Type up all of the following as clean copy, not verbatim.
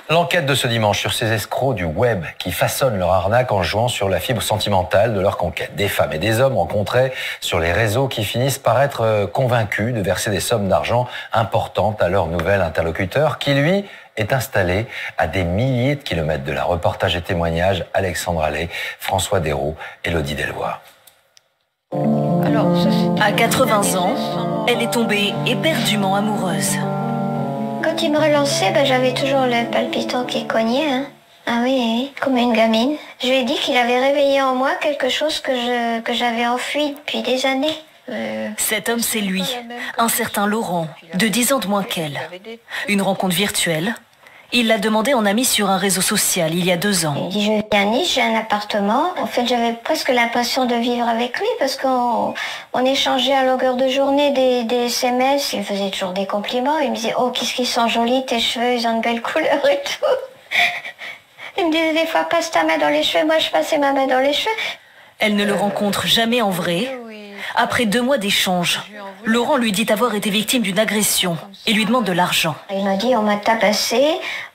L'enquête de ce dimanche sur ces escrocs du web qui façonnent leur arnaque en jouant sur la fibre sentimentale de leur conquête. Des femmes et des hommes rencontrés sur les réseaux qui finissent par être convaincus de verser des sommes d'argent importantes à leur nouvel interlocuteur qui, lui, est installé à des milliers de kilomètres de là. Reportage et témoignages, Alexandre Allais, François Dérault, Élodie Delvoye. À 80 ans, elle est tombée éperdument amoureuse. Quand il me relançait, j'avais toujours le palpitant qui cognait. Hein. Ah oui, comme une gamine. Je lui ai dit qu'il avait réveillé en moi quelque chose que j'avais enfoui depuis des années. Cet homme, c'est lui, un certain Laurent, de 10 ans de moins qu'elle. Une rencontre virtuelle. Il l'a demandé en ami sur un réseau social il y a 2 ans. Il dit, je vis à Nice, j'ai un appartement. En fait, j'avais presque l'impression de vivre avec lui parce qu'on échangeait à longueur de journée des SMS. Il faisait toujours des compliments. Il me disait, oh, qu'est-ce qu'ils sont jolis, tes cheveux, ils ont de belles couleurs et tout. Il me disait des fois, passe ta main dans les cheveux. Moi, je passais ma main dans les cheveux. Elle ne le rencontre jamais en vrai. Après 2 mois d'échange, Laurent lui dit avoir été victime d'une agression et lui demande de l'argent. Il m'a dit, on m'a tabassé,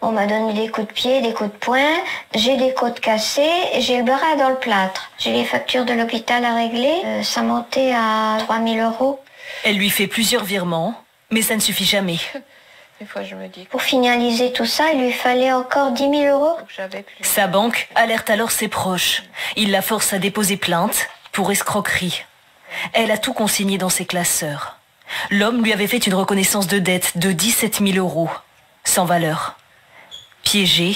on m'a donné des coups de pied, des coups de poing, j'ai des côtes cassées, j'ai le bras dans le plâtre. J'ai les factures de l'hôpital à régler, ça montait à 3 000 €. Elle lui fait plusieurs virements, mais ça ne suffit jamais. Des fois, je me dis... Pour finaliser tout ça, il lui fallait encore 10 000 €. Sa banque alerte alors ses proches. Il la force à déposer plainte pour escroquerie. Elle a tout consigné dans ses classeurs. L'homme lui avait fait une reconnaissance de dette de 17 000 €, sans valeur. Piégée,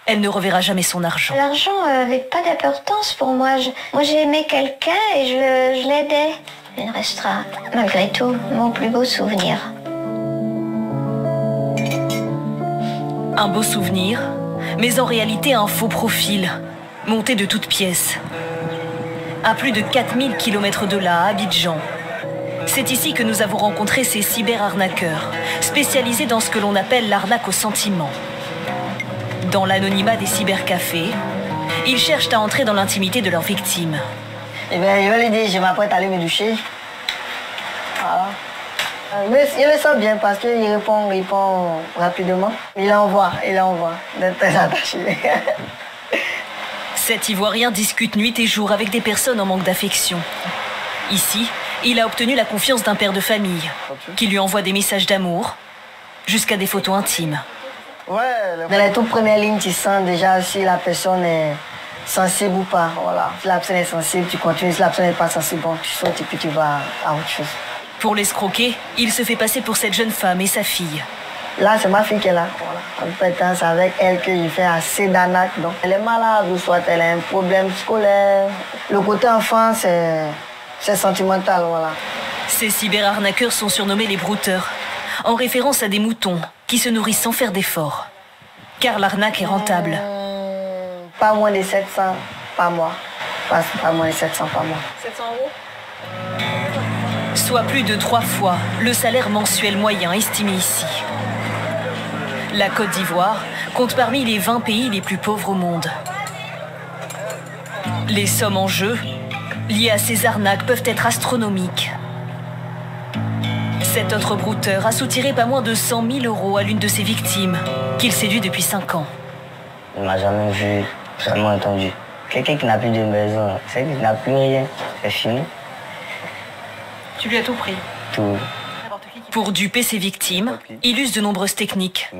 elle ne reverra jamais son argent. L'argent n'avait pas d'importance pour moi. Moi, j'aimais quelqu'un et je l'aidais. Il restera, malgré tout, mon plus beau souvenir. Un beau souvenir, mais en réalité un faux profil, monté de toutes pièces. À plus de 4000 km de là, à Abidjan. C'est ici que nous avons rencontré ces cyberarnaqueurs, spécialisés dans ce que l'on appelle l'arnaque au sentiment. Dans l'anonymat des cybercafés, ils cherchent à entrer dans l'intimité de leurs victimes. Eh bien, je vais lui dire, je m'apprête à aller me doucher. Voilà. Mais il le sent bien parce qu'il répond rapidement. Il envoie d'être très attaché. Cet Ivoirien discute nuit et jour avec des personnes en manque d'affection. Ici, il a obtenu la confiance d'un père de famille, qui lui envoie des messages d'amour, jusqu'à des photos intimes. Dans les toutes premières lignes, tu sens déjà si la personne est sensible ou pas. Voilà. Si la personne est sensible, tu continues. Si la personne n'est pas sensible, bon, tu sautes et puis tu vas à autre chose. Pour l'escroquer, il se fait passer pour cette jeune femme et sa fille. Là, c'est ma fille qui est là. Voilà. En fait, c'est avec elle que je fais assez d'arnaques. Donc, elle est malade ou soit elle a un problème scolaire. Le côté enfant, c'est sentimental, voilà. Ces cyberarnaqueurs sont surnommés les brouteurs, en référence à des moutons qui se nourrissent sans faire d'efforts. Car l'arnaque est rentable. Pas moins de 700 par mois. Pas moins de 700 par mois. 700 €? Soit plus de 3 fois le salaire mensuel moyen estimé ici. La Côte d'Ivoire compte parmi les 20 pays les plus pauvres au monde. Les sommes en jeu, liées à ces arnaques, peuvent être astronomiques. Cet autre brouteur a soutiré pas moins de 100 000 € à l'une de ses victimes, qu'il séduit depuis 5 ans. Il ne m'a jamais vu, jamais entendu. Quelqu'un qui n'a plus de maison, c'est qu'il n'a plus rien, c'est fini. Tu lui as tout pris? Tout. Pour duper ses victimes, il use de nombreuses techniques.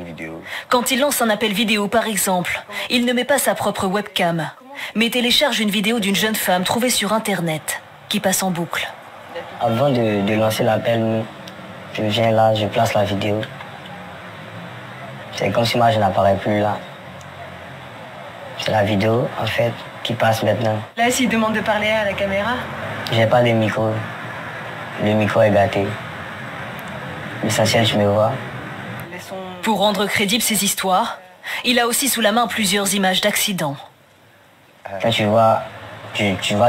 Quand il lance un appel vidéo, par exemple, il ne met pas sa propre webcam, mais télécharge une vidéo d'une jeune femme trouvée sur Internet, qui passe en boucle. Avant de lancer l'appel, je viens là, je place la vidéo. C'est comme si moi je n'apparais plus là. C'est la vidéo, en fait, qui passe maintenant. Là, s'il demande de parler à la caméra? J'ai pas de micro. Le micro est gâté. L'essentiel, je me vois. Pour rendre crédibles ces histoires, il a aussi sous la main plusieurs images d'accidents. Quand tu vois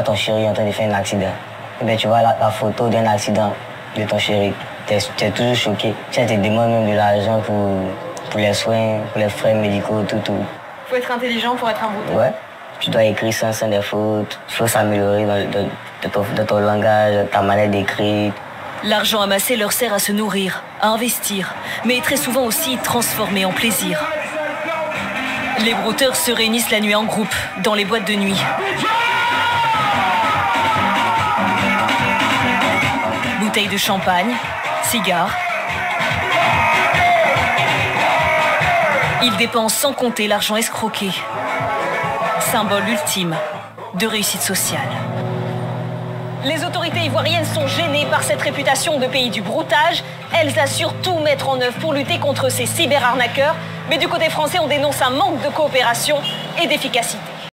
ton chéri en train de faire un accident, eh bien, tu vois la photo d'un accident de ton chéri. Tu es toujours choqué. Tu te demandes même de l'argent pour les soins, pour les frais médicaux, tout. Faut être intelligent pour être un brouteur. Ouais. Tu dois écrire sans des fautes. Il faut s'améliorer dans ton langage, ta manière d'écrire. L'argent amassé leur sert à se nourrir, à investir, mais est très souvent aussi transformé en plaisir. Les brouteurs se réunissent la nuit en groupe, dans les boîtes de nuit. Bouteilles de champagne, cigares. Ils dépensent sans compter l'argent escroqué. Symbole ultime de réussite sociale. Les autorités ivoiriennes sont gênées par cette réputation de pays du broutage. Elles assurent tout mettre en œuvre pour lutter contre ces cyberarnaqueurs. Mais du côté français, on dénonce un manque de coopération et d'efficacité.